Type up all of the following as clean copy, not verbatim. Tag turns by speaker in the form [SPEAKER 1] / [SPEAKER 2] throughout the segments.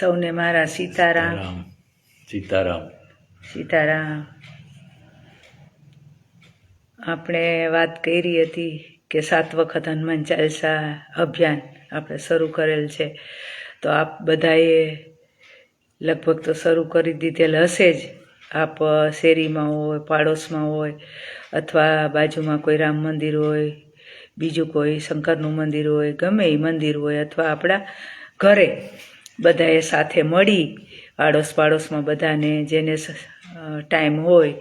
[SPEAKER 1] સૌને મારા સીતારામ.
[SPEAKER 2] સીતારામ.
[SPEAKER 1] સીતારામ. આપણે વાત કરી હતી કે 7 વખત હનુમાન ચાલીસા અભિયાન આપણે શરૂ કરેલ છે, તો આપ બધાએ લગભગ તો શરૂ કરી દીધેલ હશે જ. આપ શેરીમાં હોય, પાડોશમાં હોય, અથવા બાજુમાં કોઈ રામ મંદિર હોય, બીજું કોઈ શંકરનું મંદિર હોય, ગમે એ મંદિર હોય, અથવા આપણા ઘરે બધાએ સાથે મળી પાડોશમાં બધાને જેને ટાઈમ હોય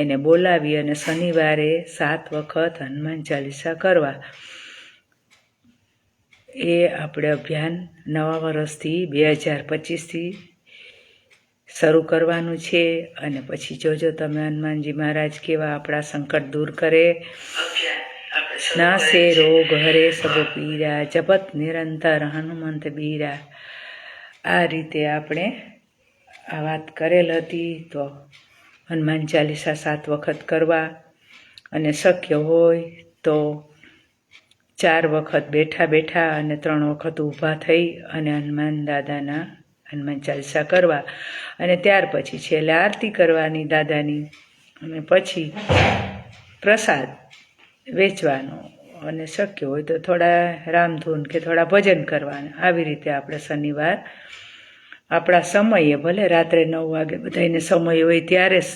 [SPEAKER 1] એને બોલાવી અને શનિવારે 7 વખત હનુમાન ચાલીસા કરવા. એ આપણે અભિયાન નવા વર્ષથી 2025થી શરૂ કરવાનું છે. અને પછી જોજો તમે હનુમાનજી મહારાજ કેવા આપણા સંકટ દૂર કરે. નાસે રોગ હરે સબ પીરા, જપત નિરંતર હનુમંત બીરા. આ રીતે આપણે આ વાત કરેલ હતી. તો હનુમાન ચાલીસા 7 વખત કરવા, અને શક્ય હોય તો 4 વખત બેઠા બેઠા અને 3 વખત ઊભા થઈ અને હનુમાન દાદાના હનુમાન ચાલીસા કરવા. અને ત્યાર પછી છેલ્લે આરતી કરવાની દાદાની, અને પછી પ્રસાદ વેચવાનો, અને શક્ય હોય તો થોડા રામધૂન કે થોડા ભજન કરવાના. આવી રીતે આપણે શનિવાર આપણા સમયે, ભલે રાત્રે 9 વાગે બધાને સમય હોય ત્યારે જ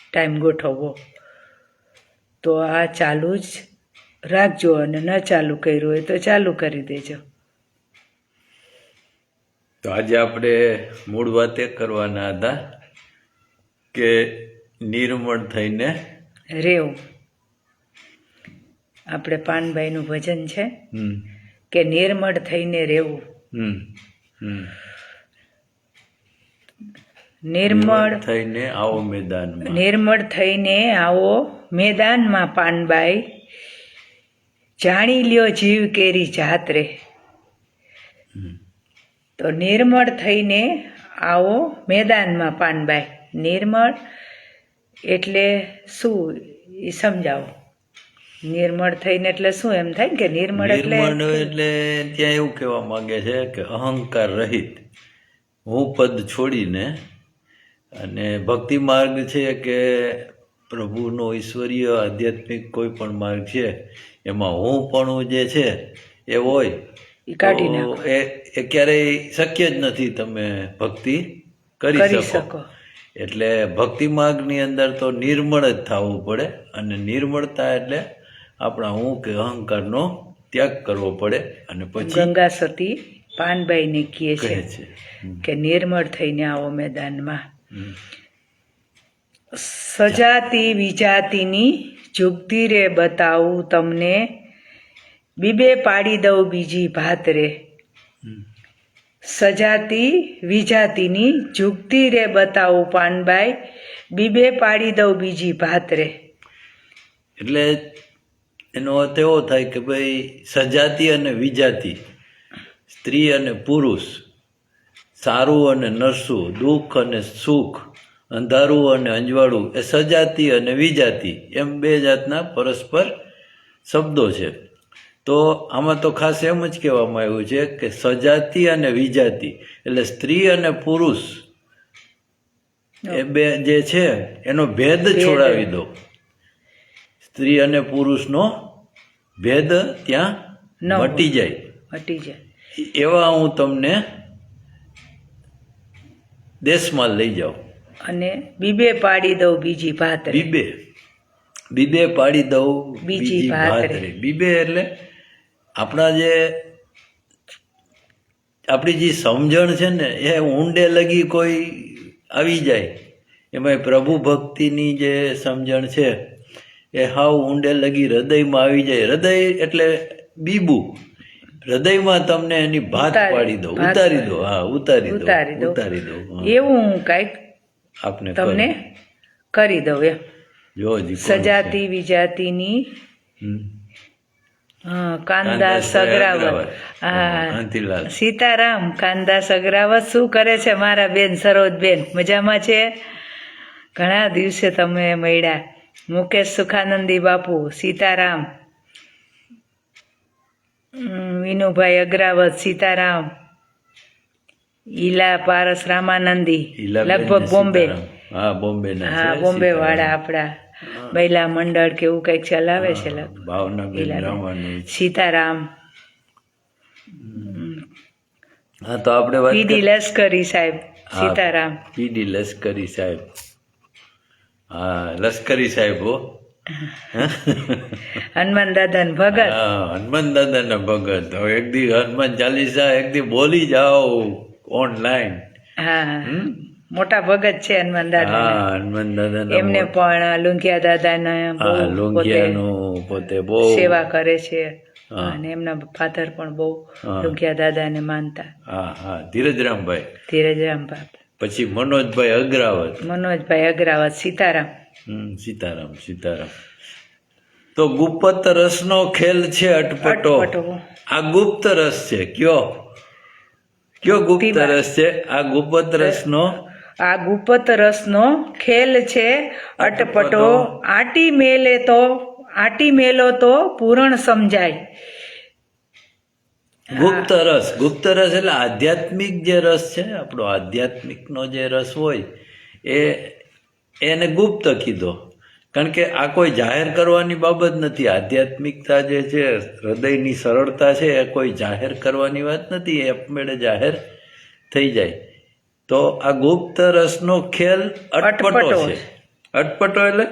[SPEAKER 1] ટાઈમ ગોઠવવો, તો આ ચાલુ જ રાખજો. અને ન ચાલુ કર્યું હોય તો ચાલુ કરી દેજો.
[SPEAKER 2] તો આજે આપણે મૂળ વાત એ કરવાના હતા કે નિર્મળ થઈને
[SPEAKER 1] રેવું. આપણે પાનભાઈનું ભજન છે કે નિર્મળ થઈને રહેવું. નિર્મળ
[SPEAKER 2] થઈને આવો મેદાનમાં.
[SPEAKER 1] નિર્મળ થઈને આવો મેદાનમાં પાનબાઈ, જાણી લ્યો જીવ કેરી જાત રે. તો નિર્મળ થઈને આવો મેદાનમાં પાનબાઈ. નિર્મળ એટલે શું એ સમજાવો. નિર્મળ થઈને એટલે શું? એમ થાય કે નિર્મળ એટલે
[SPEAKER 2] ત્યાં એવું કહેવા માંગે છે કે અહંકાર રહિત, હું પદ છોડીને, અને ભક્તિ માર્ગ છે કે પ્રભુનો ઈશ્વરીય આધ્યાત્મિક કોઈ પણ માર્ગ છે, એમાં હું પણ જે છે એ હોય
[SPEAKER 1] કાઢી નાખો.
[SPEAKER 2] એ ક્યારેય શક્ય જ નથી તમે ભક્તિ કરી શકો. એટલે ભક્તિ માર્ગની અંદર તો નિર્મળ જ થવું પડે. અને નિર્મળતા એટલે આપણા હું કે અહંકારનો ત્યાગ કરવો પડે. અને પછી
[SPEAKER 1] ગંગા સતી પાનબાઈને કહે છે કે નિર્મળ થઈને આવો મેદાનમાં. સજાતી વિજાતિની જુગતી રે બતાવું તમને, બીબે પાડી દઉં બીજી ભાત રે. સજાતી વિજાતિની જુગતી રે બતાવું પાનબાઈ, બીબે પાડી દઉં બીજી ભાત રે.
[SPEAKER 2] એટલે એનો અર્થ એવો થાય કે ભાઈ સજાતી અને વિજાતી, સ્ત્રી અને પુરુષ, સારું અને નરસું, દુઃખ અને સુખ, અંધારું અને અંજવાળું, એ સજાતી અને વિજાતી એમ 2 જાતના પરસ્પર શબ્દો છે. તો આમાં તો ખાસ એમ જ કહેવામાં આવ્યું છે કે સજાતી અને વિજાતી એટલે સ્ત્રી અને પુરુષ એ 2 જે છે એનો ભેદ છોડાવી દો. સ્ત્રી અને પુરુષનો ભેદ ત્યાં મટી જાય. એવા હું તમને દેશમાં લઈ જાઉં.
[SPEAKER 1] અને બીબે પાડી દઉં બીજી ભાત રે.
[SPEAKER 2] બીબે પાડી દઉં બીજી ભાત રે. બીબે એટલે આપણી જે સમજણ છે ને એ ઊંડે લગી કોઈ આવી જાય. એમાં પ્રભુ ભક્તિની જે સમજણ છે એ હાવ ઊંડે લગી હૃદયમાં આવી જાય. હૃદય એટલે બીબું. હૃદયમાં તમને એની ભાત પાડી દો, ઉતારી દો. હા, ઉતારી દો.
[SPEAKER 1] એવું હું કાંઈક
[SPEAKER 2] આપને
[SPEAKER 1] તમને કરી દઉં એમ.
[SPEAKER 2] જો
[SPEAKER 1] સજાતી વિજાતિની કાંદા સગરાવત. હા, સીતારામ. કાંદા સગરાવત શું કરે છે મારા બેન સરોજબેન? મજામાં છે? ઘણા દિવસે તમે મળ્યા. મુકેશ સુખાનંદી બાપુ, સીતારામ. વિનુભાઈ અગ્રાવત, સીતારામ. ઈલા પારસ રામાનંદી
[SPEAKER 2] ઈલાબેન
[SPEAKER 1] લગભગ
[SPEAKER 2] ને
[SPEAKER 1] બોમ્બે.
[SPEAKER 2] સીતારામ. હા બોમ્બે ના
[SPEAKER 1] હા
[SPEAKER 2] છે,
[SPEAKER 1] બોમ્બે
[SPEAKER 2] સીતારામ.
[SPEAKER 1] વાળા આપણા મહિલા મંડળ કે એવું કઈક ચલાવે છે લગભગ.
[SPEAKER 2] ભાવનાબેન
[SPEAKER 1] ઈલાબેન.
[SPEAKER 2] રામાનું.
[SPEAKER 1] સીતારામ.
[SPEAKER 2] હા તો આપણે વાત
[SPEAKER 1] પીડી લશ્કરી સાહેબ.
[SPEAKER 2] હા,
[SPEAKER 1] સીતારામ.
[SPEAKER 2] પીડી લશ્કરી સાહેબ. હા લશ્કરી સાહેબ હો.
[SPEAKER 1] હનુમાન દાદા ભગત.
[SPEAKER 2] હા હનુમાન દાદાના ભગત. હવે એક દી હનુમાન ચાલીસા એક દી બોલી જાઓ ઓનલાઈન.
[SPEAKER 1] હા મોટા ભગત છે હનુમાન દાદા.
[SPEAKER 2] હા હનુમાન દાદાના
[SPEAKER 1] એમને પણ લુંઘિયા દાદાને બહુ
[SPEAKER 2] હા
[SPEAKER 1] પોતે
[SPEAKER 2] લોંઘિયાનું પોતે બહુ
[SPEAKER 1] સેવા કરે છે.
[SPEAKER 2] હા.
[SPEAKER 1] અને એમના ફાધર પણ બહુ
[SPEAKER 2] હા.
[SPEAKER 1] લુંઘિયા દાદાને માનતા.
[SPEAKER 2] હા હા ધીરજરામભાઈ.
[SPEAKER 1] ધીરજરામ બાપ.
[SPEAKER 2] પછી મનોજભાઈ અગ્રાવત.
[SPEAKER 1] મનોજભાઈ અગ્રાવત. સીતારામ.
[SPEAKER 2] સીતારામ સીતારામ. તો ગુપ્ત રસનો ખેલ છે અટપટો.
[SPEAKER 1] અટપટો.
[SPEAKER 2] આ ગુપ્ત રસ છે. કયો ગુપ્ત
[SPEAKER 1] ભક્તિમાં.
[SPEAKER 2] રસ છે? આ ગુપ્ત રસનો
[SPEAKER 1] આ ગુપ્ત રસનો ખેલ છે અટપટો.
[SPEAKER 2] અટપટો.
[SPEAKER 1] આટી મેલો તો પૂરણ સમજાય.
[SPEAKER 2] ગુપ્ત રસ. ગુપ્ત રસ એટલે આધ્યાત્મિક જે રસ છે, આપણો આધ્યાત્મિકનો જે રસ હોય એને ગુપ્ત કીધો. કારણ કે આ કોઈ જાહેર કરવાની બાબત નથી. આધ્યાત્મિકતા જે છે, હૃદયની સરળતા છે, એ કોઈ જાહેર કરવાની વાત નથી. એ આપમેળે જાહેર થઈ જાય. તો આ ગુપ્ત રસનો ખેલ અટપટો છે. અટપટો એટલે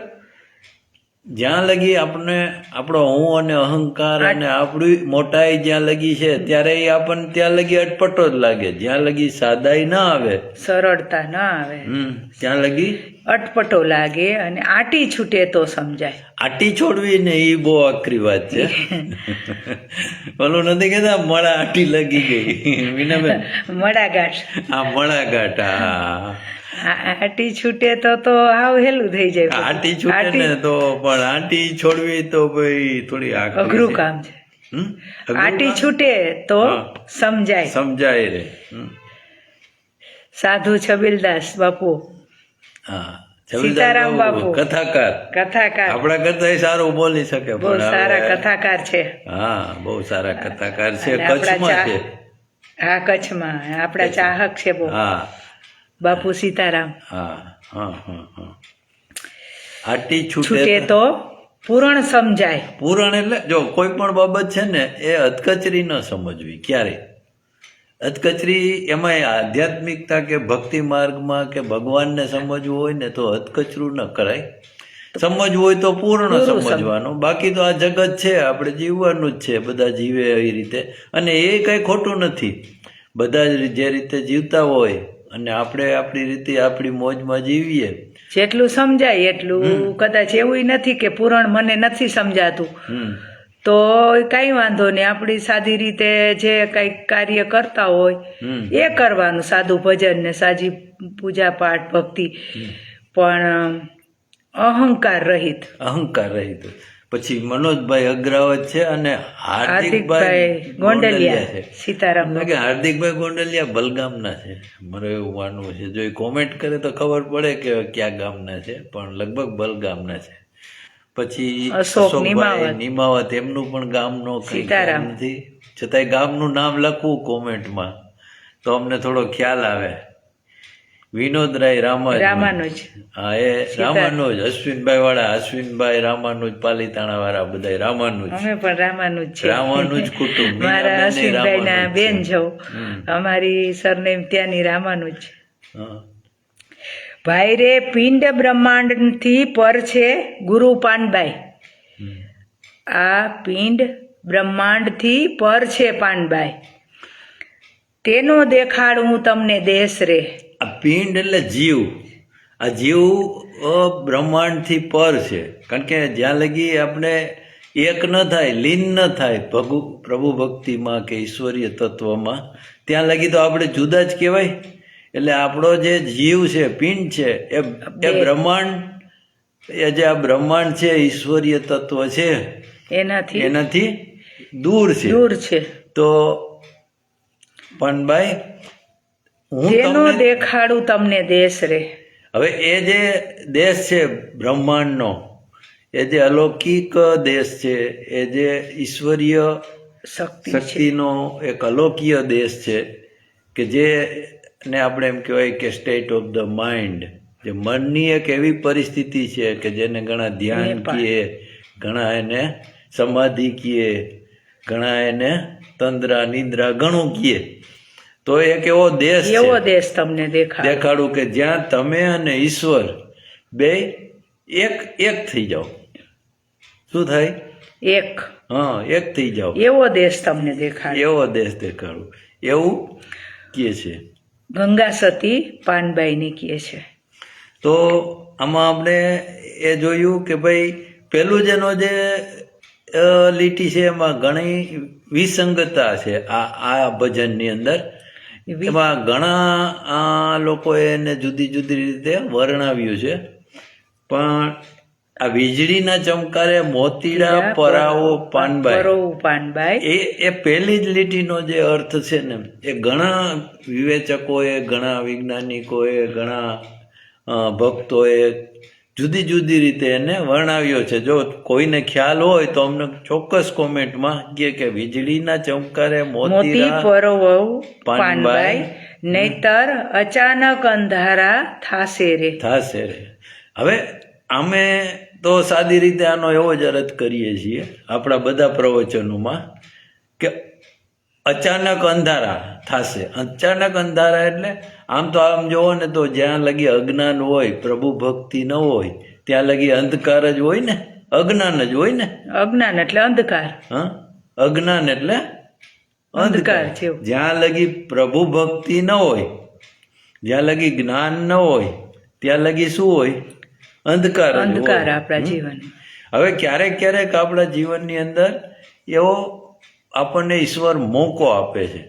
[SPEAKER 2] જ્યાં લગી આપણને આપણો હું અને અહંકાર અને આપણી મોટાઈ જ્યાં લગી છે ત્યારે એ આપણને ત્યાં લગી અટપટો જ લાગે. જ્યાં લગી સાદાઈ ના આવે,
[SPEAKER 1] સરળતા ના આવે,
[SPEAKER 2] ત્યાં લગી
[SPEAKER 1] અટપટો લાગે. અને આટી છૂટે તો સમજાય.
[SPEAKER 2] આટી છોડવી ને એ બહુ આકરી વાત છે. ઓલું નથી કેતા મળા આટી લગી ગઈ. મીનાબેન
[SPEAKER 1] મડાગાંઠ.
[SPEAKER 2] આ મળાઘાટ. હા
[SPEAKER 1] આટી છૂટે તો હાવ હેલું થઈ જાય.
[SPEAKER 2] આટી છૂટે ને તો પણ આટી છોડવી તો ભાઈ થોડી
[SPEAKER 1] અઘરું કામ છે. આટી છૂટે તો સમજાય.
[SPEAKER 2] સમજાય રે.
[SPEAKER 1] સાધુ છબીલદાસ બાપુ.
[SPEAKER 2] હા
[SPEAKER 1] સીતારામ બાપુ.
[SPEAKER 2] કથાકાર.
[SPEAKER 1] કથાકાર.
[SPEAKER 2] આપણા કરતા સારું બોલી શકે.
[SPEAKER 1] બહુ સારા કથાકાર છે.
[SPEAKER 2] હા બહુ સારા કથાકાર છે.
[SPEAKER 1] અને આપણા
[SPEAKER 2] કચ્છમાં છે.
[SPEAKER 1] હા કચ્છમાં આપણા ચાહક છે બહુ.
[SPEAKER 2] હા
[SPEAKER 1] બાપુ સીતારામ.
[SPEAKER 2] હા હા હા હા. આટી
[SPEAKER 1] છૂટે
[SPEAKER 2] છૂટે
[SPEAKER 1] તો પૂરણ સમજાય.
[SPEAKER 2] પૂરણ એટલે જો કોઈ પણ બાબત છે ને એ અધકચરી ન સમજવી ક્યારે. અધકચરી એમાં આધ્યાત્મિકતા કે ભક્તિ માર્ગમાં કે ભગવાનને સમજવું હોય ને તો અધકચરું ન કરાય. સમજવું હોય તો પૂર્ણ સમજવાનું. બાકી તો આ જગત છે, આપણે જીવવાનું જ છે. બધા જીવે એ રીતે. અને એ કંઈ ખોટું નથી. બધા જ જે રીતે જીવતા હોય અને આપણે આપણી રીતે આપણી મોજમાં જીવીએ.
[SPEAKER 1] જેટલું સમજાય એટલું. કદાચ એવું નથી કે પૂરણ મને નથી સમજાતું તો કઈ વાંધો નહીં. આપણી સાદી રીતે જે કઈક કાર્ય કરતા હોય એ કરવાનું. સાદું ભજન ને સાજી પૂજા પાઠ ભક્તિ, પણ અહંકાર રહિત.
[SPEAKER 2] અહંકાર રહિત. પછી મનોજભાઈ અગ્રાવત છે અને
[SPEAKER 1] હાર્દિકભાઈ ગોંડલિયા છે. સીતારામ.
[SPEAKER 2] કે હાર્દિકભાઈ ગોંડલિયા બલગામના છે. મારે એવું માનવું છે. જો એ કોમેન્ટ કરે તો ખબર પડે કે ક્યાં ગામના છે, પણ લગભગ બલગામના છે. પછી અશોકભાઈ નિમાવત. એમનું પણ ગામનો સીતારામ નથી, છતાંય ગામનું નામ લખવું કોમેન્ટમાં તો અમને થોડો ખ્યાલ આવે. વિનોદરાય રામાનુજ. હા એ રામાનુજ. અશ્વિનભાઈ વાળા અશ્વિનભાઈ રામાનુજ. પાલીતાણા વાળા બધા રામાનુજ.
[SPEAKER 1] અમે પણ રામાનુજ છે.
[SPEAKER 2] રામાનુજ કુટુંબ.
[SPEAKER 1] મારા અશ્વિનભાઈ ના બેન છો. અમારી સરનેમ ત્યાંની રામાનુજ. ભાઈ રે પિંડ બ્રહ્માંડ થી પર છે ગુરુ પાનબાઈ. આ પિંડ બ્રહ્માંડ થી પર છે પાનબાઈ. તેનો દેખાડ હું તમને દેશ રે.
[SPEAKER 2] આ પિંડ એટલે જીવ. આ જીવ બ્રહ્માંડથી પર છે. કારણ કે જ્યાં લગી આપણે એક ન થાય, લીન ન થાય પ્રભુ ભક્તિમાં કે ઈશ્વરીય તત્વમાં, ત્યાં લગી તો આપણે જુદા જ કહેવાય. એટલે આપણો જે જીવ છે, પિંડ છે, એ બ્રહ્માંડ, એ જે આ બ્રહ્માંડ છે, ઈશ્વરીય તત્વ છે, એનાથી દૂર છે. તો પનભાઈ
[SPEAKER 1] જેનો દેખાડું તમને દેશ રે.
[SPEAKER 2] હવે એ જે દેશ છે બ્રહ્માંડનો, એ જે અલૌકિક દેશ છે, એ જે ઈશ્વરીય શક્તિનો એક અલૌકિક દેશ છે, કે જે ને આપણે એમ કહેવાય કે સ્ટેટ ઓફ ધ માઇન્ડ, જે મનની એક એવી પરિસ્થિતિ છે કે જેને ઘણા ધ્યાન કીએ, ઘણા એને સમાધિ કીએ, ઘણા એને તંદ્રા નિદ્રા ઘણું કીએ. તો એક એવો દેશ છે,
[SPEAKER 1] એવો દેશ તમને
[SPEAKER 2] દેખાડું કે જ્યાં તમે અને ઈશ્વર બે એક થઈ જાઓ. શું થાય?
[SPEAKER 1] એક.
[SPEAKER 2] હા, એક થઈ જાઓ.
[SPEAKER 1] એવો દેશ તમને દેખાડે.
[SPEAKER 2] એવો દેશ દેખાડું એવું કહે છે.
[SPEAKER 1] ગંગા સતી પાનબાઈને કહે છે.
[SPEAKER 2] તો આમાં આપણે એ જોયું કે ભાઈ પેલું જેનો જે લીટી છે એમાં ઘણી વિસંગતતા છે આ ભજનની અંદર. એમાં ઘણા લોકોએ એને જુદી જુદી રીતે વર્ણવ્યું છે. પણ આ વીજળીના ચમકારે મોતીડા પરાવો પાનબાઈ એ પહેલી જ લીટીનો જે અર્થ છે ને એ ઘણા વિવેચકોએ, ઘણા વૈજ્ઞાનિકોએ, ઘણા ભક્તોએ જુદી જુદી રીતે એને વર્ણવ્યો છે. જો કોઈને ખ્યાલ હોય તો અમને ચોક્કસ કોમેન્ટમાં કે વીજળીના ચમકારે મોતી
[SPEAKER 1] પરોવો પાનબાઈ, નહીતર અચાનક અંધારા થાશે રે.
[SPEAKER 2] હવે અમે તો સાદી રીતે આનો એવો જ અર્થ કરીએ છીએ આપણા બધા પ્રવચનોમાં કે અચાનક અંધારા થશે. અચાનક અંધારા એટલે આમ તો આમ જોવો ને તો જ્યાં લગી અજ્ઞાન હોય, પ્રભુ ભક્તિ ન હોય ત્યાં લગી અંધકાર જ હોય ને, અજ્ઞાન જ હોય ને.
[SPEAKER 1] અજ્ઞાન એટલે અંધકાર.
[SPEAKER 2] હા, અજ્ઞાન એટલે અંધકાર. જ્યાં લગી પ્રભુ ભક્તિ ન હોય, જ્યાં લગી જ્ઞાન ન હોય ત્યાં લગી શું હોય? અંધકાર
[SPEAKER 1] આપણા જીવન.
[SPEAKER 2] હવે ક્યારેક ક્યારેક આપણા જીવનની અંદર એવો આપણને ઈશ્વર મોકો આપે છે.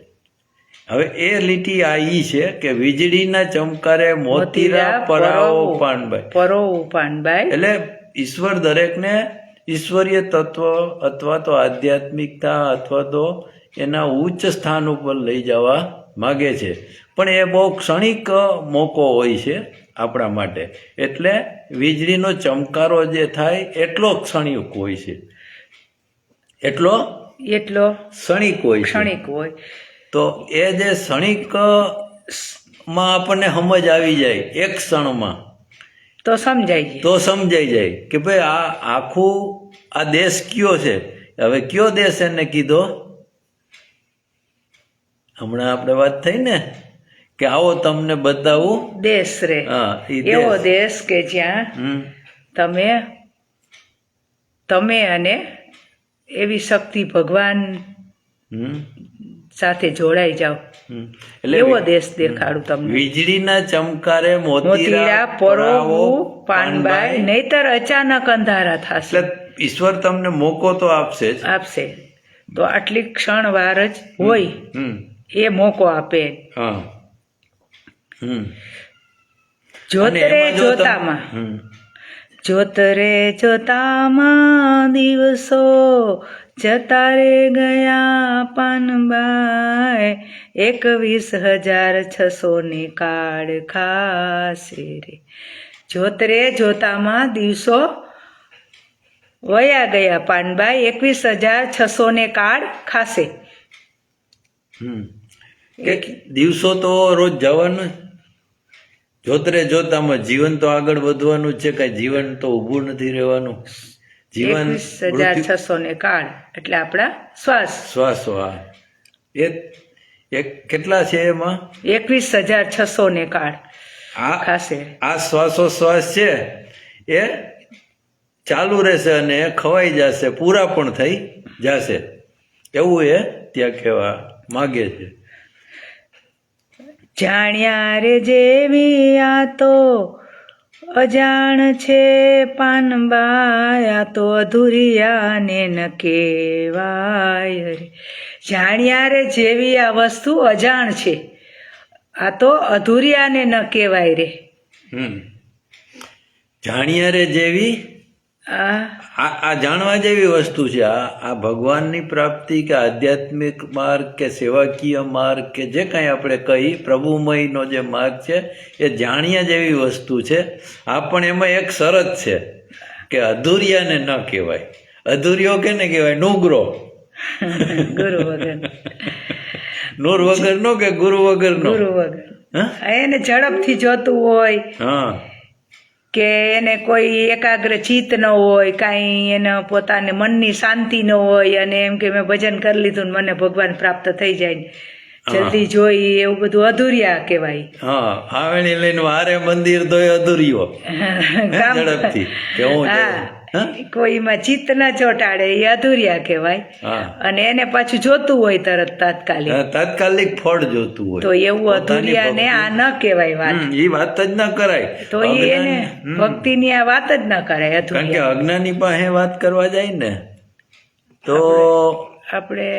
[SPEAKER 2] હવે એ લીટી આ ઈ છે કે વીજળીના ચમકારે મોતીરા પરાવો પાનબાઈ. એટલે ઈશ્વર દરેકને ઈશ્વરીય તત્વ અથવા તો આધ્યાત્મિકતા અથવા તો એના ઉચ્ચ સ્થાન ઉપર લઈ જવા માગે છે. પણ એ બહુ ક્ષણિક મોકો હોય છે આપણા માટે. એટલે વીજળીનો ચમકારો જે થાય એટલો ક્ષણિક હોય છે, એટલો ક્ષણિક હોય. તો એ જે ક્ષણિકમાં આપણને સમજ આવી જાય એક ક્ષણમાં,
[SPEAKER 1] તો સમજાઈ જાય
[SPEAKER 2] કે ભાઈ આ આખું આ દેશ કયો છે. હવે કયો દેશ એને કીધો? હમણાં આપણે વાત થઈ ને કે આવો તમને બતાવું
[SPEAKER 1] દેશ રે. એવો દેશ કે જ્યાં તમે અને એવી શક્તિ ભગવાન સાથે જોડાઈ જાઓ. એવો દેશ દેખાડું તમને.
[SPEAKER 2] વીજળીના ચમકારે
[SPEAKER 1] મોતીડા પરોવું પાનબાઈ, નહીતર અચાનક અંધારા થશે.
[SPEAKER 2] ઈશ્વર તમને મોકો તો આપશે.
[SPEAKER 1] તો આટલી ક્ષણ વાર જ હોય એ મોકો આપે. જોતરે જોતામાં દિવસો જતા રે ગયા પાનબાઈ, 21,600 ને કાળ ખાશે રે. જોતરે જોતામાં દિવસો વયા ગયા પાનબાઈ, 21,600 ને કાળ ખાશે.
[SPEAKER 2] દિવસો તો રોજ જવાનું. જોતરે જોતામાં જીવન તો આગળ વધવાનું જ છે. કઈ જીવન તો ઊભું નથી રહેવાનું. જીવન
[SPEAKER 1] 21,600 ને કાળ એટલે આપણા શ્વાસ.
[SPEAKER 2] એ કેટલા છે એમાં?
[SPEAKER 1] 21,600 ને કાળ ખાશે.
[SPEAKER 2] આ શ્વાસોશ્વાસ છે એ ચાલુ રહેશે અને ખવાઈ જશે, પૂરા પણ થઈ જશે. એવું એ ત્યાં કહેવા માગે છે.
[SPEAKER 1] જાણ્યા રે જેવી આ તો અજાણ છે પાનબાઈ, આ તો અધૂરિયાને ન કહેવાય રે. જાણ્યા રે જેવી આ વસ્તુ અજાણ છે, આ તો અધૂરિયાને ન કહેવાય રે.
[SPEAKER 2] જાણ્યા રે જેવી આ જાણવા જેવી વસ્તુ છે. આ ભગવાનની પ્રાપ્તિ કે આધ્યાત્મિક માર્ગ કે સેવાકીય માર્ગ કે જે કંઈ આપણે કહી પ્રભુમયનો જે માર્ગ છે એ જાણ્યા જેવી વસ્તુ છે. આ પણ એમાં એક શરત છે કે અધૂરિયાને ન કહેવાય. અધૂરિયો કેને કહેવાય? નુગરો.
[SPEAKER 1] ગુરુ વગર.
[SPEAKER 2] નૂર વગરનો કે ગુરુ વગરનો? હા
[SPEAKER 1] એને ઝડપથી જોતું હોય
[SPEAKER 2] હા
[SPEAKER 1] કે એને કોઈ એકાગ્ર ચિત્ત ન હોય, કાંઈ એને પોતાને મનની શાંતિ ન હોય, અને એમ કે મેં ભજન કરી લીધું ને મને ભગવાન પ્રાપ્ત થઈ જાય ને જલ્દી જોઈ, એવું બધું અધૂરિયા કહેવાય.
[SPEAKER 2] હા આવેણી લઈને વારે મંદિર તો અધૂરીઓ
[SPEAKER 1] કામ
[SPEAKER 2] ઝડપથી કે હું
[SPEAKER 1] હા, કોઈમાં ચિત્ત ન ચોંટાડે એ અધૂરિયા કહેવાય.
[SPEAKER 2] હા
[SPEAKER 1] અને એને પાછું જોતું હોય તરત તાત્કાલિક,
[SPEAKER 2] તાત્કાલિક ફળ જોતું હોય
[SPEAKER 1] તો એવું અધૂરિયાને આ ન કહેવાય વાત.
[SPEAKER 2] એ વાત જ ન કરાય.
[SPEAKER 1] તો એ એને ભક્તિની આ વાત જ ન કરાય
[SPEAKER 2] કારણ કે
[SPEAKER 1] અધૂરિયા.
[SPEAKER 2] અજ્ઞાની પાસે વાત કરવા જાય ને તો
[SPEAKER 1] આપણે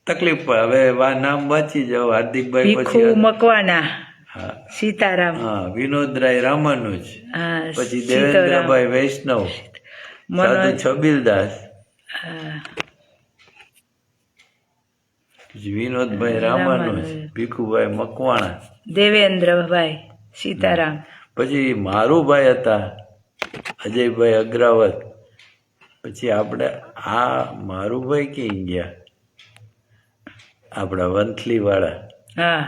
[SPEAKER 2] તકલીફ પડે. હવે નામ વાંચી જાઓ, હાર્દિકભાઈ
[SPEAKER 1] ભીખુ
[SPEAKER 2] પછી
[SPEAKER 1] મકવાના,
[SPEAKER 2] હા
[SPEAKER 1] સીતારામ,
[SPEAKER 2] હા વિનોદરાય રામાનુજ,
[SPEAKER 1] હા,
[SPEAKER 2] પછી
[SPEAKER 1] સીતારામ,
[SPEAKER 2] દેવેન્દ્રભાઈ વૈષ્ણવ, સાધુ છબીલદાસ,
[SPEAKER 1] હા,
[SPEAKER 2] પછી વિનોદભાઈ રામાનુજ, ભીખુભાઈ મકવાણા,
[SPEAKER 1] દેવેન્દ્રભાઈ સીતારામ,
[SPEAKER 2] પછી મારુભાઈ હતા અજયભાઈ અગ્રાવત, પછી આપણે આ મારુભાઈ ક્યાં ગયા, આપણા વંથલી વાળા,
[SPEAKER 1] હા,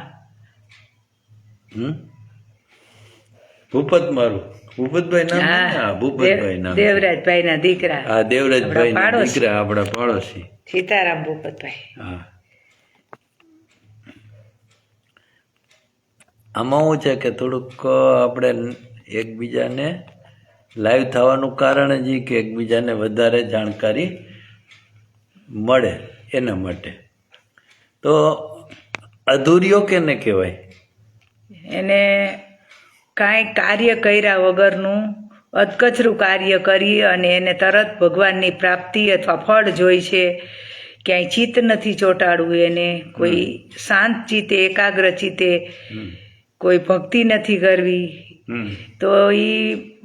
[SPEAKER 2] ભૂપત મારું, ભૂપતભાઈ નામ છે ને? હા ભૂપતભાઈ નામ છે.
[SPEAKER 1] દેવરાજભાઈ ના દીકરા,
[SPEAKER 2] હા દેવરાજભાઈ ના
[SPEAKER 1] પાડોશી.
[SPEAKER 2] દીકરા, આપણા પાડોશી.
[SPEAKER 1] સીતારામ ભૂપતભાઈ.
[SPEAKER 2] હા આમાં શું છે કે થોડુંક આપણે એકબીજાને લાઈવ થવાનું કારણ જ ઈ કે એકબીજાને વધારે જાણકારી મળે એના માટે. તો અધૂરિયો કેને કહેવાય?
[SPEAKER 1] એને કાંઈ કાર્ય કર્યા વગરનું અધકચરું કાર્ય કરી અને એને તરત ભગવાનની પ્રાપ્તિ અથવા ફળ જોઈ છે. ક્યાંય ચિત્ત નથી ચોંટાડવું એને, કોઈ શાંત ચિત્તે એકાગ્ર ચિત્તે કોઈ ભક્તિ નથી કરવી, તો એ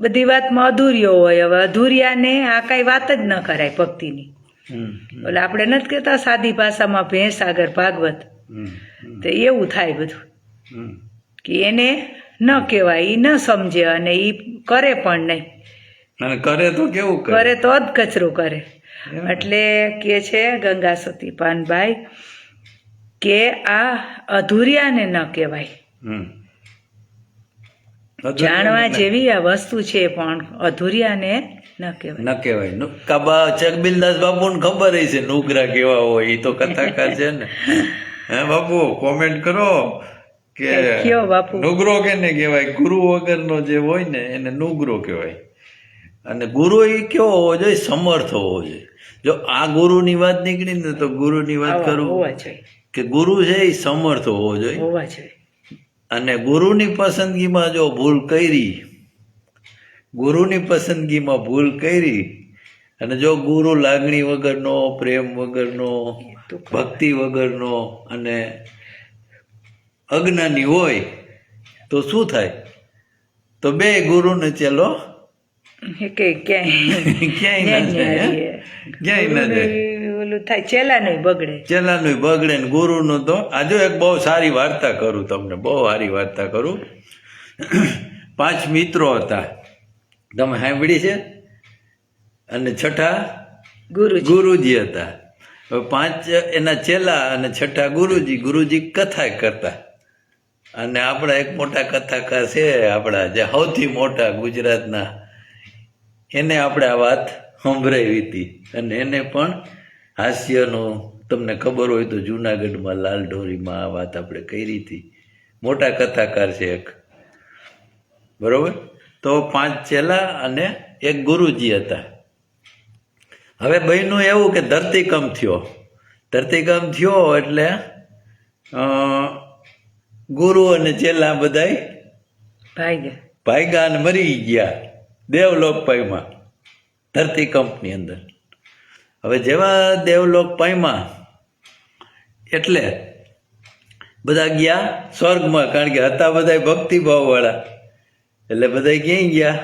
[SPEAKER 1] બધી વાતમાં અધૂરિયો હોય. હવે અધૂરિયાને આ કાંઈ વાત જ ન કરાય ભક્તિની. એટલે આપણે નથી કહેતા સાદી ભાષામાં ભેંસ આગળ ભાગવત, તો એવું થાય બધું કે એને ન કહેવાય, એ ન સમજે અને એ કરે પણ નહીં.
[SPEAKER 2] અને કરે તો કેવું
[SPEAKER 1] કરે તો જ કચરું કરે. એટલે કે છે ગંગા સતી પાનભાઈ કે આ અધૂરિયાને ન કહેવાય. જાણવા જેવી આ વસ્તુ છે પણ અધૂરિયાને ન કહેવાય.
[SPEAKER 2] ન કહેવાય. કાબા ચકબીલદાસ બાપુને ખબર છે નુગરા કેવા હોય, એ તો કથાકાર છે ને. હે બાપુ કોમેન્ટ કરો કે
[SPEAKER 1] કયો બાપુ?
[SPEAKER 2] નુગરો કેને કહેવાય? ગુરુ વગરનો જે હોય ને એને નુગરો કહેવાય. અને ગુરુ એ કેવો હોવો જોઈએ? સમર્થ હોવો જોઈએ. જો આ ગુરુની વાત નીકળી ને તો ગુરુની વાત કરું
[SPEAKER 1] હોવા જોઈએ
[SPEAKER 2] કે ગુરુ છે એ સમર્થ હોવો જોઈએ.
[SPEAKER 1] હોવા જોઈએ.
[SPEAKER 2] અને ગુરુની પસંદગીમાં જો ભૂલ કરી, ગુરુની પસંદગીમાં ભૂલ કરી, અને જો ગુરુ લાગણી વગરનો, પ્રેમ વગરનો, ભક્તિ વગરનો અને અજ્ઞાની હોય તો શું થાય? તો બે ગુરુને ચેલો ક્યાંય ના જાય. ક્યાંય ના જાય.
[SPEAKER 1] ઓલું થાય, ચેલાનું બગડે,
[SPEAKER 2] ચેલાનું બગડે ને ગુરુનું તો. આજે એક બહુ સારી વાર્તા કરું તમને, બહુ સારી વાર્તા કરું. 5 મિત્રો હતા, તમે સાંભળી છે? અને 6 ગુરુજી હતા. હવે 5 એના ચેલા અને 6 ગુરુજી. ગુરુજી કથા કરતા. અને આપણા એક મોટા કથાકાર છે, આપણા જે સૌથી મોટા ગુજરાતના, એને આપણે આ વાત સંભળાવી હતી. અને એને પણ હાસ્યનું, તમને ખબર હોય તો જુનાગઢમાં લાલઢોરીમાં આ વાત આપણે કરી હતી. મોટા કથાકાર છે એક, બરોબર. તો 5 ચેલા અને 1 ગુરુજી હતા. હવે બહેનું એવું કે ધરતીકંપ થયો. ધરતીકંપ થયો એટલે ગુરુ અને ચેલા બધાય ભાગ્યા અને મરી ગયા દેવલોક પામ્યા ધરતીકંપની અંદર. હવે જેવા દેવલોક પામ્યા એટલે બધા ગયા સ્વર્ગમાં, કારણ કે હતા બધા ભક્તિભાવ વાળા. એટલે બધા ક્યાંય ગયા?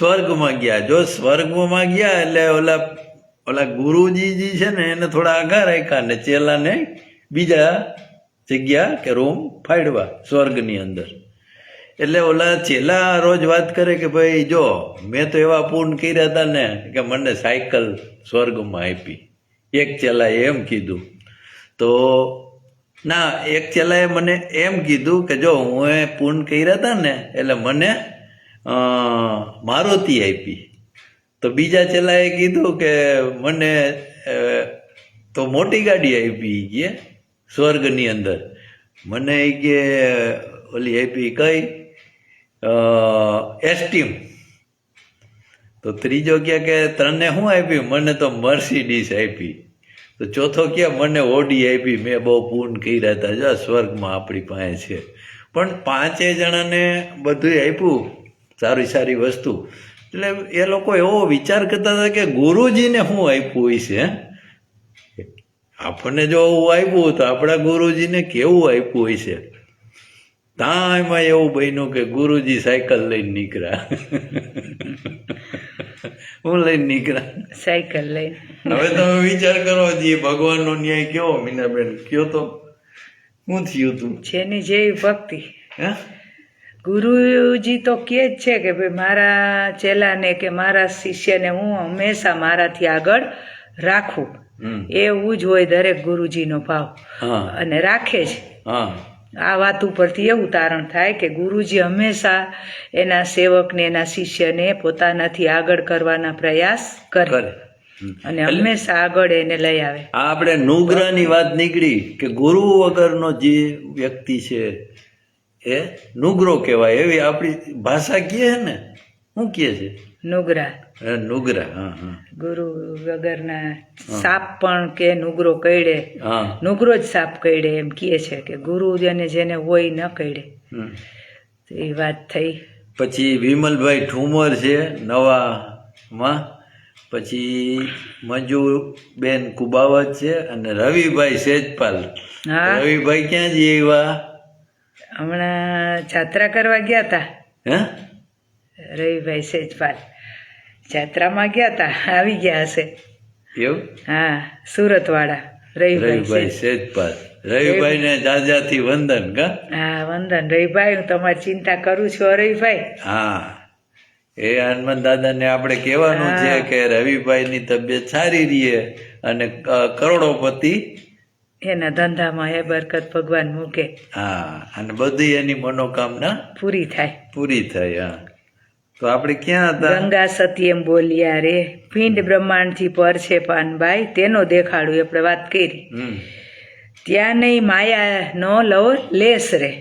[SPEAKER 2] સ્વર્ગમાં ગયા. જો સ્વર્ગમાં ગયા એટલે ઓલા ગુરુજી છે ને એને થોડા આઘા રાખ્યા ને ચેલાને બીજા જગ્યા કે રૂમ ફાડવા સ્વર્ગની અંદર. એટલે ઓલા ચેલા રોજ વાત કરે કે ભાઈ જો મેં તો એવા પૂર્ણ કર્યા હતા ને કે મને સાયકલ સ્વર્ગમાં આપી. એક ચેલાએ એમ કીધું. તો ના, એક ચેલાએ મને એમ કીધું કે જો હું પૂર્ણ કર્યા હતા ને એટલે મને મારુતિ આપી. તો બીજા ચેલાએ કીધું કે મને તો મોટી ગાડી આપી કે સ્વર્ગની અંદર. મને એ કે ઓલી આપી કઈ એસ્ટીમ. તો ત્રીજો કે તને શું આપ્યું? મને તો મર્સિડીઝ આપી. તો ચોથો કે મને ઓડી આપી, મેં બહુ પૂર્ણ કર્યા હતા, જો સ્વર્ગમાં આપણી પાસે છે. પણ 5 જણાને બધું આપ્યું, સારી સારી વસ્તુ. એટલે એ લોકો એવો વિચાર કરતા હતા કે ગુરુજીને શું આપ્યું હોય છે. આપણને જો આવું આપ્યું તો આપણા ગુરુજીને કેવું આપ્યું હોય છે. ત્યાં એમાં એવું બન્યું કે ગુરુજી સાયકલ લઈને નીકળ્યા. હું લઈને નીકળ્યા?
[SPEAKER 1] સાયકલ લઈને.
[SPEAKER 2] હવે તમે વિચાર કરો, જે ભગવાનનો ન્યાય કેવો મીનાબેન કયો તો શું થયું તું?
[SPEAKER 1] જેની જેવી ભક્તિ.
[SPEAKER 2] હે,
[SPEAKER 1] ગુરુજી તો કહે જ છે કે ભાઈ મારા ચેલાને કે મારા શિષ્યને હું હંમેશા મારાથી આગળ રાખું. એવું જ હોય દરેક ગુરુજીનો ભાવ,
[SPEAKER 2] હા
[SPEAKER 1] અને રાખે જ.
[SPEAKER 2] હા,
[SPEAKER 1] આ વાત ઉપરથી એવું તારણ થાય કે ગુરુજી હંમેશા એના સેવકને એના શિષ્યને પોતાનાથી આગળ કરવાના પ્રયાસ કરે
[SPEAKER 2] કરે.
[SPEAKER 1] અને હંમેશા આગળ એને લઈ આવે.
[SPEAKER 2] આ આપણે નુગ્રહની વાત નીકળી કે ગુરુ વગરનો જે વ્યક્તિ છે એ નુગ્રો કહેવાય. એવી આપણી ભાષા કહે ને, શું કહે છે?
[SPEAKER 1] નુગરા.
[SPEAKER 2] નુગ્રા. હા હા,
[SPEAKER 1] ગુરુ વગરના સાપ પણ કે નુગરો કઈડે,
[SPEAKER 2] હા
[SPEAKER 1] નુગરો જ સાપ કઈડે એમ કહે છે કે ગુરુ જેને હોય ન કઈડે. એ વાત થઈ.
[SPEAKER 2] પછી વિમલભાઈ ઠુમર છે નવામાં. પછી મંજુબેન કુબાવત છે અને રવિભાઈ સેજપાલ.
[SPEAKER 1] હા,
[SPEAKER 2] રવિભાઈ ક્યાં જઈએ એવા?
[SPEAKER 1] હમણાં જાત્રા કરવા ગયા હતા.
[SPEAKER 2] હે,
[SPEAKER 1] રવિભાઈ સેજપાલ જાત્રામાં ગયા હતા, આવી ગયા હશે.
[SPEAKER 2] એવું?
[SPEAKER 1] હા, સુરત વાળા રવિભાઈ
[SPEAKER 2] રવિભાઈ સેજપાલ. રવિભાઈ ને જાજાથી વંદન. કા?
[SPEAKER 1] હા, વંદન રવિભાઈ, હું તમારી ચિંતા કરું છું રવિભાઈ.
[SPEAKER 2] હા, એ હનુમાન દાદાને આપણે કહેવાનું છે કે રવિભાઈની તબિયત સારી રહે અને કરોડોપતિ
[SPEAKER 1] એના ધંધામાં એ બરકત ભગવાન મૂકે.
[SPEAKER 2] હા, અને બધી એની મનોકામના
[SPEAKER 1] પૂરી થાય.
[SPEAKER 2] પૂરી થાય. હા, તો આપણે ક્યાં હતા?
[SPEAKER 1] ગંગા સતી એમ બોલ્યા રે, પિંડ બ્રહ્માંડથી પર છે પાનબાઈ, તેનો દેખાડું આપણે વાત કરી. ત્યાં નહીં માયા નો લવ લેસ રે.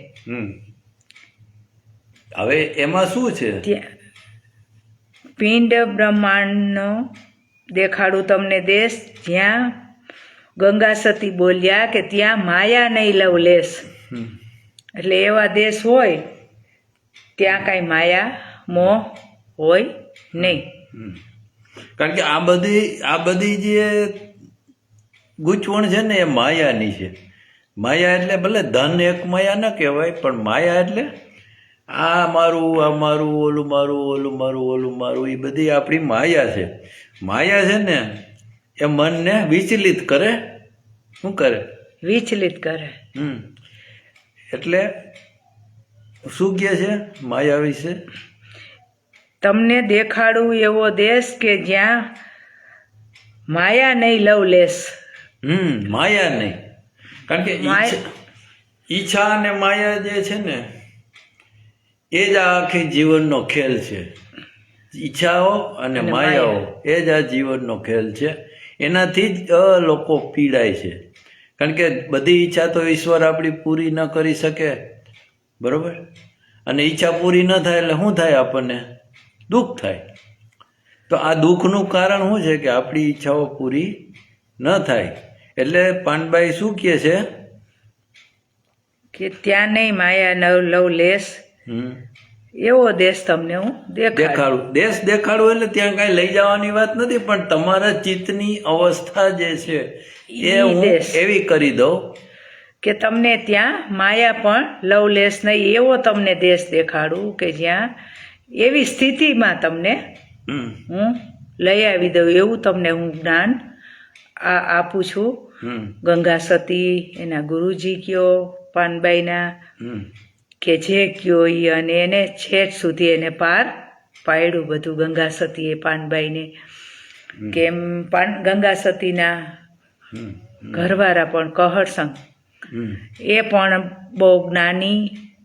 [SPEAKER 2] હવે એમાં શું છે?
[SPEAKER 1] ત્યાં પિંડ બ્રહ્માંડનો દેખાડું તમને દેશ, જ્યાં ગંગા સતી બોલ્યા કે ત્યાં માયા નહીં લવ લેસ. એટલે એવા દેશ હોય ત્યાં કાંઈ માયા મોહ હોય નહીં.
[SPEAKER 2] કારણ કે આ બધી જે ગૂંચવણ છે ને એ માયાની છે. માયા એટલે ભલે ધન એક માયા ન કહેવાય, પણ માયા એટલે આ મારું, આ મારું, ઓલું મારું, ઓલું મારું, ઓલું મારું, એ બધી આપણી માયા છે. માયા છે ને એ મનને વિચલિત કરે. શું કરે?
[SPEAKER 1] વિચલિત કરે.
[SPEAKER 2] એટલે શું કહે છે માયા વિશે?
[SPEAKER 1] તમને દેખાડું એવો દેશ કે જ્યાં માયા નહીં લવ લેસ.
[SPEAKER 2] માયા નહીં. કારણ કે ઈચ્છા અને માયા જે છે ને એ જ આ આખી જીવનનો ખેલ છે. ઈચ્છાઓ અને માયાઓ એ જ આ જીવનનો ખેલ છે. એનાથી જ લોકો પીડાય છે. કારણ કે બધી ઈચ્છા તો ઈશ્વર આપણી પૂરી ન કરી શકે, બરોબર? અને ઈચ્છા પૂરી ન થાય એટલે શું થાય? આપણને દુઃખ થાય. તો આ દુઃખનું કારણ શું છે? કે આપણી ઈચ્છાઓ પૂરી ન થાય. એટલે પાનબાઈ શું કહે છે
[SPEAKER 1] કે ત્યાં નહીં માયા ન લવ લેસ, એવો દેશ તમને હું દેખાડું.
[SPEAKER 2] દેશ દેખાડું એટલે ત્યાં કાંઈ લઈ જવાની વાત નથી, પણ તમારા ચિત્તની અવસ્થા જે છે એ હું એવી કરી દઉં
[SPEAKER 1] કે તમને ત્યાં માયા પણ લવલેસ નહીં, એવો તમને દેશ દેખાડું કે જ્યાં એવી સ્થિતિમાં તમને હું લઈ આવી દઉં. એવું તમને હું જ્ઞાન આપું છું. ગંગા સતી એના ગુરુજી કયો પાનબાઈના કે જે કયો એ, અને એને છેક સુધી એને પાર પાડ્યું બધું. ગંગા સતીએ પાનબાઈને કેમ ગંગા સતીના ઘરવાળા પણ કહરસંગ
[SPEAKER 2] હમ.
[SPEAKER 1] એ પણ બહુ જ્ઞાની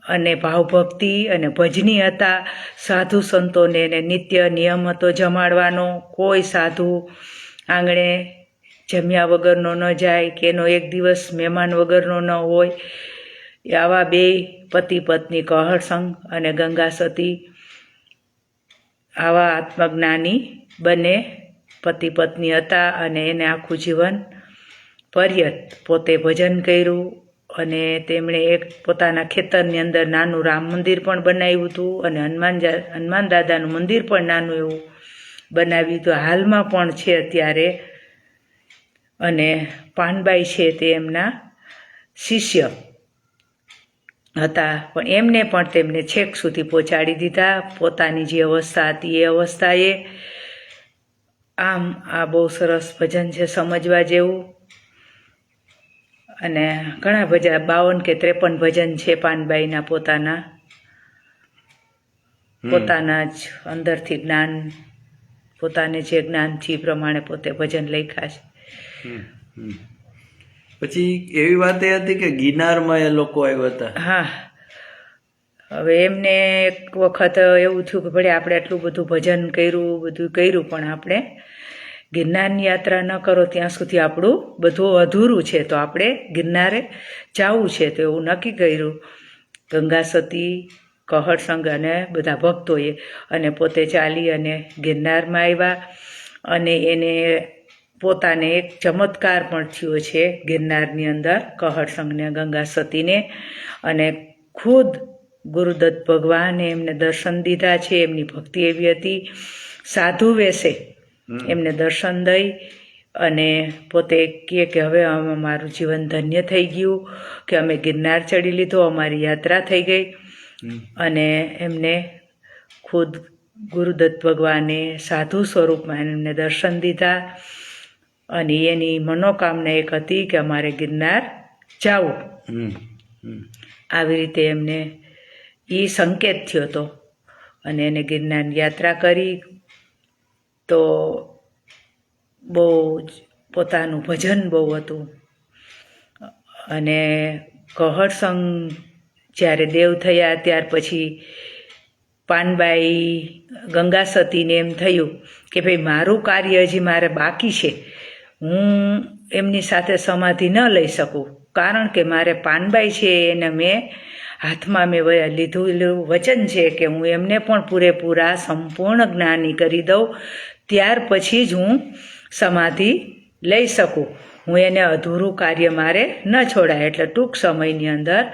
[SPEAKER 1] અને ભાવભક્તિ અને ભજની હતા. સાધુ સંતોને એને નિત્ય નિયમ હતો જમાડવાનો. કોઈ સાધુ આંગણે જમ્યા વગરનો ન જાય કે એનો એક દિવસ મહેમાન વગરનો ન હોય. આવા બે પતિ પત્ની કહળસંગ અને ગંગા સતી આવા આત્મજ્ઞાની બંને પતિ પત્ની હતા અને એને આખું જીવન પર્યત પોતે ભજન કર્યું. અને તેમણે એક પોતાના ખેતરની અંદર નાનું રામ મંદિર પણ બનાવ્યું હતું અને હનુમાન દાદાનું મંદિર પણ નાનું એવું બનાવ્યું હતું. હાલમાં પણ છે અત્યારે. અને પાનબાઈ છે તે એમના શિષ્ય હતા, પણ એમને પણ તેમને છેક સુધી પહોંચાડી દીધા પોતાની જે અવસ્થા હતી એ અવસ્થાએ. આમ આ બહુ સરસ ભજન છે, સમજવા જેવું. અને ઘણા બધા 52 કે 53 ભજન છે પાનબાઈના પોતાના જ અંદરથી જ્ઞાન, પોતાને જે જ્ઞાનથી પ્રમાણે પોતે ભજન લખ્યા છે.
[SPEAKER 2] પછી એવી વાત એ હતી કે ગિરનારમાં એ લોકો આવ્યા હતા.
[SPEAKER 1] હા, હવે એમને એક વખત એવું થયું કે ભલે આપણે આટલું બધું ભજન કર્યું પણ આપણે ગિરનારની યાત્રા ન કરો ત્યાં સુધી આપણું બધું અધૂરું છે, તો આપણે ગિરનારે જવું છે. તો એવું નક્કી કર્યું ગંગા સતી, કહળસંગ અને બધા ભક્તોએ. અને પોતે ચાલી અને ગિરનારમાં આવ્યા. અને એને પોતાને એક ચમત્કાર પણ થયો છે ગિરનારની અંદર કહળસંગને ગંગા સતીને. અને ખુદ ગુરુદત્ત ભગવાને એમને દર્શન દીધા છે. એમની ભક્તિ એવી હતી, સાધુ વેશે એમને દર્શન દઈ અને પોતે કહે કે હવે અમારું જીવન ધન્ય થઈ ગયું, કે અમે ગિરનાર ચડી લીધો, અમારી યાત્રા થઈ ગઈ. અને એમને ખુદ ગુરુદત્ત ભગવાને સાધુ સ્વરૂપમાં એમને દર્શન દીધા. અને એની મનોકામના એક હતી કે અમારે ગિરનાર જવું. આવી રીતે એમને એ સંકેત થયો હતો અને એને ગિરનારની યાત્રા કરી. તો બહુ જ પોતાનું ભજન બહુ હતું. અને કહળસંગ જ્યારે દેવ થયા ત્યાર પછી પાનબાઈ ગંગા સતીને એમ થયું કે ભાઈ મારું કાર્ય હજી મારે બાકી છે, હું એમની સાથે સમાધિ ન લઈ શકું, કારણ કે મારે પાનબાઈ છે એને મેં હાથમાં લીધું વચન છે કે હું એમને પણ પૂરેપૂરા સંપૂર્ણ જ્ઞાની કરી દઉં, ત્યાર પછી જ હું સમાધિ લઈ શકું. હું એને અધૂરું કાર્ય મારે ન છોડાય. એટલે ટૂંક સમયની અંદર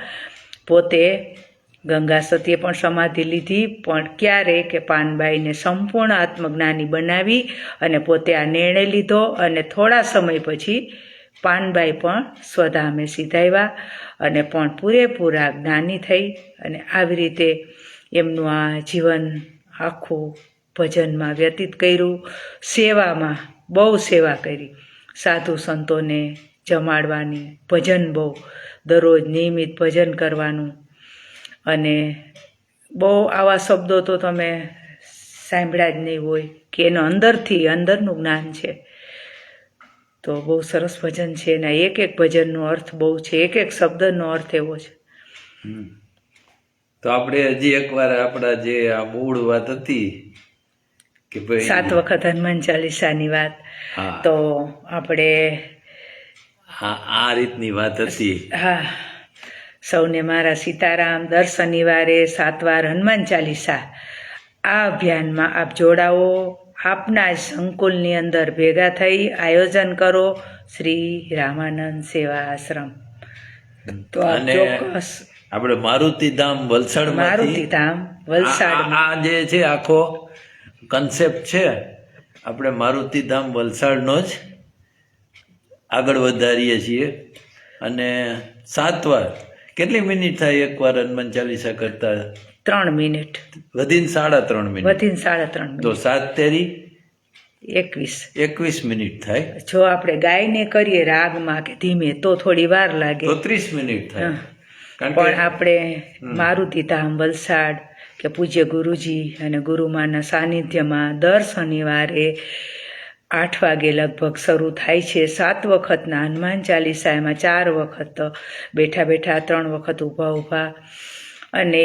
[SPEAKER 1] પોતે ગંગા સતીએ પણ સમાધિ લીધી, પણ ક્યારે કે પાનબાઈને સંપૂર્ણ આત્મજ્ઞાની બનાવી અને પોતે આ નિર્ણય લીધો. અને થોડા સમય પછી પાનબાઈ પણ સ્વધામે સીધાવ્યા અને પણ પૂરેપૂરા જ્ઞાની થઈ. અને આવી રીતે એમનું આ જીવન આખું ભજનમાં વ્યતીત કર્યું, સેવામાં બહુ સેવા કરી, સાધુ સંતોને જમાડવાની, ભજન બહુ દરરોજ નિયમિત ભજન કરવાનું. અને બહુ આવા શબ્દો તો તમે સાંભળ્યા જ નહીં હોય કે એનો અંદરનું જ્ઞાન છે. તો બહુ સરસ ભજન છે. એના એક એક ભજનનો અર્થ બહુ છે, એક એક શબ્દનો અર્થ એવો છે.
[SPEAKER 2] તો આપણે હજી એકવાર આપણા જે આ મૂળ વાત હતી કે ભાઈ
[SPEAKER 1] 7 વખત હનુમાન ચાલીસાની વાત, તો આપણે
[SPEAKER 2] આ રીતની વાત હતી.
[SPEAKER 1] હા, સૌને મારા સીતારામ. દર શનિવારે 7 વાર હનુમાન ચાલીસા. આ અભિયાનમાં આપ જોડાવો. આપના જ સંકુલની અંદર ભેગા થઈ આયોજન કરો, શ્રી રામાનંદ સેવા આશ્રમ. તો આ ચોક્કસ
[SPEAKER 2] આપણે મારુતિધામ વલસાડ,
[SPEAKER 1] મારુતિધામ વલસાડ,
[SPEAKER 2] આ જે છે આખો કન્સેપ્ટ છે, આપણે મારુતિધામ વલસાડનો જ આગળ વધારીએ છીએ. અને 7 વાર કેટલી મિનિટ થાય એકવાર હનુમાન ચાલીસા કરતા?
[SPEAKER 1] 3 મિનિટ
[SPEAKER 2] વધીને 3.5 મિનિટ.
[SPEAKER 1] વધીને 3.5 મિનિટ.
[SPEAKER 2] તો 7 તેરી
[SPEAKER 1] 21
[SPEAKER 2] મિનિટ થાય.
[SPEAKER 1] જો આપણે ગાયને કરીએ રાગમાં કે ધીમે તો થોડી વાર લાગે,
[SPEAKER 2] તો 30 મિનિટ થાય.
[SPEAKER 1] પણ આપણે મારુતિધામ વલસાડ કે પૂજ્ય ગુરુજી અને ગુરુમાના સાનિધ્યમાં દર શનિવારે 8 વાગે લગભગ શરૂ થાય છે. 7 વખતના હનુમાન ચાલીસા, એમાં 4 વખત બેઠા બેઠા, 3 વખત ઊભા ઊભા, અને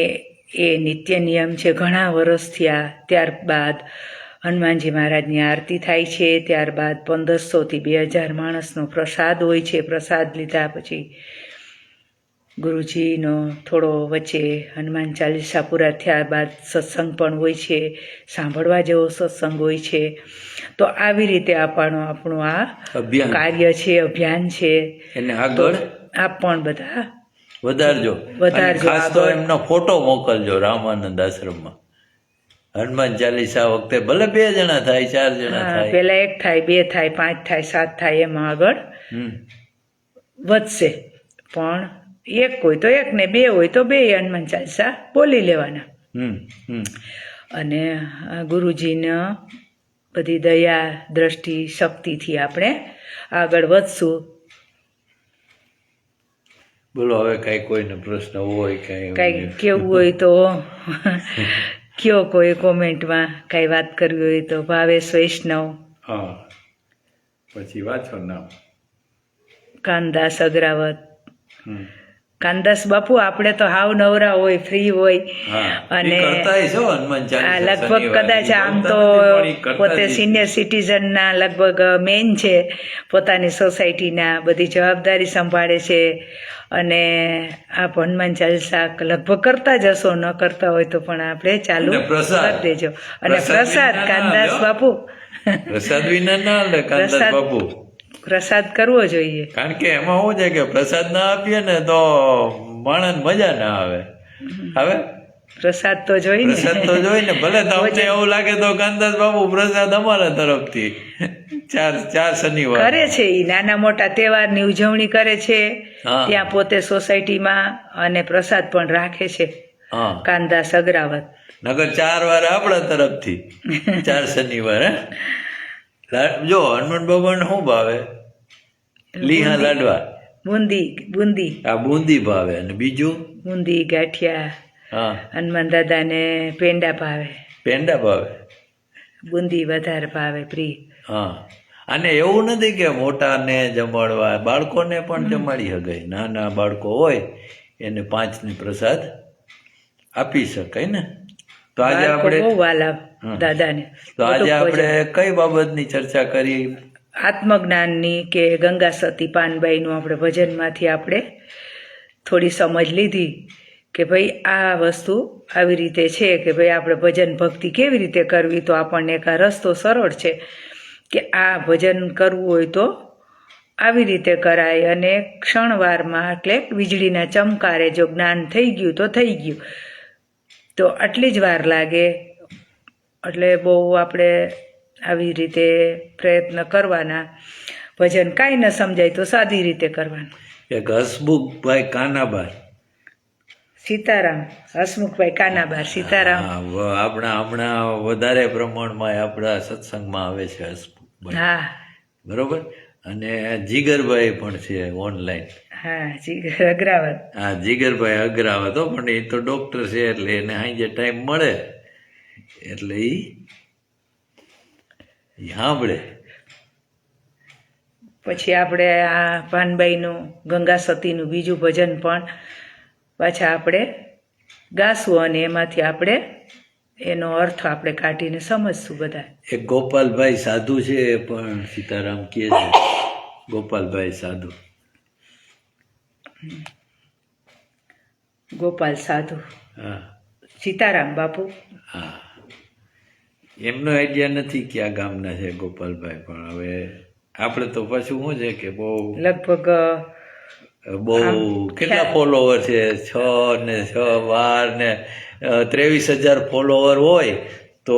[SPEAKER 1] એ નિત્ય નિયમ છે, ઘણા વર્ષ થયા. ત્યારબાદ હનુમાનજી મહારાજની આરતી થાય છે. ત્યારબાદ 1500થી 2000 માણસનો પ્રસાદ હોય છે. પ્રસાદ લીધા પછી ગુરુજીનો થોડો વચ્ચે હનુમાન ચાલીસા પૂરા થયા બાદ સત્સંગ પણ હોય છે, સાંભળવા જેવો સત્સંગ હોય છે. તો આવી રીતે આપણું આ
[SPEAKER 2] અભિયાન
[SPEAKER 1] કાર્ય છે, અભિયાન છે.
[SPEAKER 2] એને આગળ
[SPEAKER 1] આપ પણ બધા
[SPEAKER 2] વધારજો.
[SPEAKER 1] વધારજો.
[SPEAKER 2] ખાસ તો એમનો ફોટો મોકલજો રામાનંદ આશ્રમમાં. હનુમાન ચાલીસા વખતે ભલે 2 જણા થાય, 4 જણા થાય,
[SPEAKER 1] પેલા 1 થાય, 2 થાય, 5 થાય, 7 થાય, એમાં આગળ વધશે. પણ 1 હોય તો 1 ને 2 હોય તો 2 હનુમાન ચાલીસા બોલી લેવાના. અને ગુરુજીને બધી દયા દ્રષ્ટિ શક્તિથી આપણે આગળ વધશું.
[SPEAKER 2] બોલો હવે કઈ કોઈને પ્રશ્ન હોય,
[SPEAKER 1] કઈ કેવું હોય તો કયો, કોઈ કોમેન્ટમાં કઈ વાત કરવી હોય તો. ભાવેશ વૈષ્ણવ,
[SPEAKER 2] હા, પછી વાંચો નામ.
[SPEAKER 1] કાનદાસ અગ્રાવત. કાનદાસ બાપુ, આપણે તો હાવ નવરા હોય, ફ્રી હોય, અને આ લગભગ કદાચ આમ તો પોતે સિનિયર સિટીઝનના લગભગ મેઇન છે, પોતાની સોસાયટીના બધી જવાબદારી સંભાળે છે. અને આ હનુમાન ચાલીસા લગભગ કરતા જ હશો, ન કરતા હોય તો પણ આપણે ચાલુ કરી દેજો. અને પ્રસાદ, કાનદાસ બાપુ,
[SPEAKER 2] પ્રસાદ વિના ના લે કાનદાસ બાપુ.
[SPEAKER 1] પ્રસાદ કરવો જોઈએ,
[SPEAKER 2] કારણ કે એમાં શું છે કે પ્રસાદ ના આપીએ ને તો માણસ મજા ના આવે. હવે
[SPEAKER 1] પ્રસાદ તો જોઈ ને,
[SPEAKER 2] પ્રસાદ તો જોઈ ને. ભલે તમને એવું લાગે તો કાનદાસ બાપુ પ્રસાદ અમારા તરફથી 4 શનિવાર
[SPEAKER 1] કરે છે. એ નાના મોટા તહેવારની ઉજવણી કરે છે ત્યાં પોતે સોસાયટીમાં, અને પ્રસાદ પણ રાખે છે. કાનદાસ અગ્રાવત.
[SPEAKER 2] નગર 4 વાર આપણા તરફથી 4 શનિવાર. જો હનુમાન બાબાને શું ભાવે? લીહા લાડવા,
[SPEAKER 1] બુંદી.
[SPEAKER 2] આ બુંદી ભાવે. અને બીજું
[SPEAKER 1] બુંદી, ગાંઠિયા. હનુમાન દાદાને પેંડા ભાવે. પેંડા ભાવે, બુંદી વધારે ભાવે, પ્રિય.
[SPEAKER 2] અને એવું નથી કે મોટાને જમાડવા, બાળકોને પણ જમાડી શકાય. નાના બાળકો હોય એને 5ની પ્રસાદ આપી શકાય ને. તો આજે આપણે
[SPEAKER 1] બહુ વાલા દાદાને.
[SPEAKER 2] તો આજે આપણે કઈ બાબતની ચર્ચા કરી?
[SPEAKER 1] આત્મજ્ઞાનની, કે ગંગા સતી પાનબાઈનું આપણે ભજનમાંથી આપણે થોડી સમજ લીધી કે ભાઈ આ વસ્તુ આવી રીતે છે, કે ભાઈ આપણે ભજન ભક્તિ કેવી રીતે કરવી. તો આપણને એક રસ્તો સરળ છે કે આ ભજન કરવું હોય તો આવી રીતે કરાય. અને ક્ષણવારમાં, એટલે વીજળીના ચમકારે જો જ્ઞાન થઈ ગયું તો થઈ ગયું. તો આટલી જ વાર લાગે. એટલે બહુ આપણે આવી રીતે પ્રયત્ન કરવાના. ભજન કાંઈ ન સમજાય તો સાદી રીતે કરવાનું.
[SPEAKER 2] એક હસમુખભાઈ કાનાબાર,
[SPEAKER 1] સીતારામ, હસમુખભાઈ કાનાબાર, સીતારામ.
[SPEAKER 2] આપણા હમણાં વધારે પ્રમાણમાં આપણા સત્સંગમાં આવે છે હસમુખભાઈ.
[SPEAKER 1] હા,
[SPEAKER 2] બરોબર. અને જીગરભાઈ પણ છે ઓનલાઈન.
[SPEAKER 1] હા, જીગર અગ્રાવત.
[SPEAKER 2] હા, જીગરભાઈ અગ્રાવત. પણ એ તો ડોક્ટર છે એટલે એને સાંજે ટાઈમ મળે એટલે એ સાંભળે.
[SPEAKER 1] પછી આપણે આ પાનબાઈનું, ગંગા સતીનું બીજું ભજન પણ પાછા આપણે ગાશું, અને એમાંથી આપણે એનો અર્થ આપણે કાઢીને સમજશું બધા.
[SPEAKER 2] એક ગોપાલભાઈ સાધુ છે એ પણ સીતારામ કહે છે. ગોપાલભાઈ સાધુ,
[SPEAKER 1] ગોપાલ સાધુ.
[SPEAKER 2] હા,
[SPEAKER 1] સીતારામ બાપુ.
[SPEAKER 2] હા, એમનો આઈડિયા નથી કે આ ગામના છે ગોપાલભાઈ. પણ હવે આપણે તો પાછું શું છે કે બહુ
[SPEAKER 1] લગભગ
[SPEAKER 2] બહુ કેટલા ફોલોવર છે? 6 ને 6 12 ને 23,000 ફોલોવર હોય તો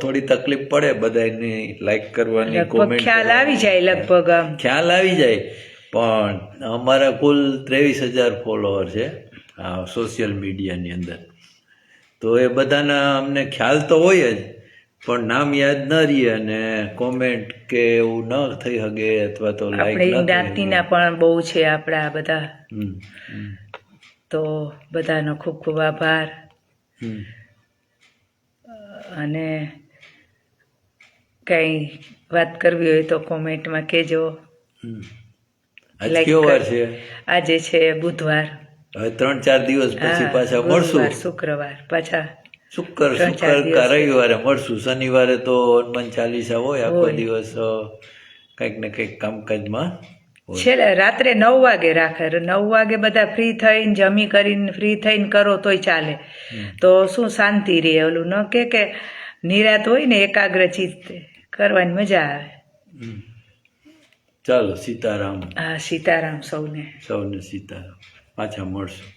[SPEAKER 2] થોડી તકલીફ પડે બધાની લાઈક કરવાની, કોમેન્ટ.
[SPEAKER 1] ખ્યાલ આવી જાય, લગભગ
[SPEAKER 2] ખ્યાલ આવી જાય. પણ અમારા કુલ 23,000 ફોલોવર છે આ સોશિયલ મીડિયાની અંદર. તો એ બધાના અમને ખ્યાલ તો હોય જ, પણ નામ યાદ ન રહીએ અને કોમેન્ટ કે એવું ન થઈ શકે, અથવા તો લાઈક.
[SPEAKER 1] આપણી જ્ઞાતિના પણ બહુ છે આપણા બધા. તો બધાનો ખૂબ ખૂબ આભાર. અને કંઈ વાત કરવી હોય તો કોમેન્ટમાં કહેજો.
[SPEAKER 2] હમ. આજ
[SPEAKER 1] Like
[SPEAKER 2] કયો વાર
[SPEAKER 1] કર.
[SPEAKER 2] છે?
[SPEAKER 1] આજે છે બુધવાર.
[SPEAKER 2] હવે 3-4 દિવસ પછી
[SPEAKER 1] હા,
[SPEAKER 2] પાછા
[SPEAKER 1] ગુરુવાર,
[SPEAKER 2] મળશું.
[SPEAKER 1] શુક્રવાર પાછા
[SPEAKER 2] શુક્ર
[SPEAKER 1] 3-4 દિવસ
[SPEAKER 2] કા રવિવારે મળશું. શનિવારે તો હનુમાન ચાલીસા હોય, આખો
[SPEAKER 1] હોય.
[SPEAKER 2] દિવસ કંઈક ને કંઈક કામકાજમાં હોય.
[SPEAKER 1] છેલ્લે રાત્રે 9 વાગે રાખે. 9 વાગે બધા ફ્રી થઈને જમી કરીને ફ્રી થઈને કરો તોય ચાલે. તો શું શાંતિ રહે. ઓલું ન કે નિરાત હોય ને એકાગ્ર ચિત્ત કરવાની મજા આવે.
[SPEAKER 2] હમ. ચાલો સીતારામ,
[SPEAKER 1] હા, સીતારામ સૌને.
[SPEAKER 2] સૌને સીતારામ. પાછા મળશું.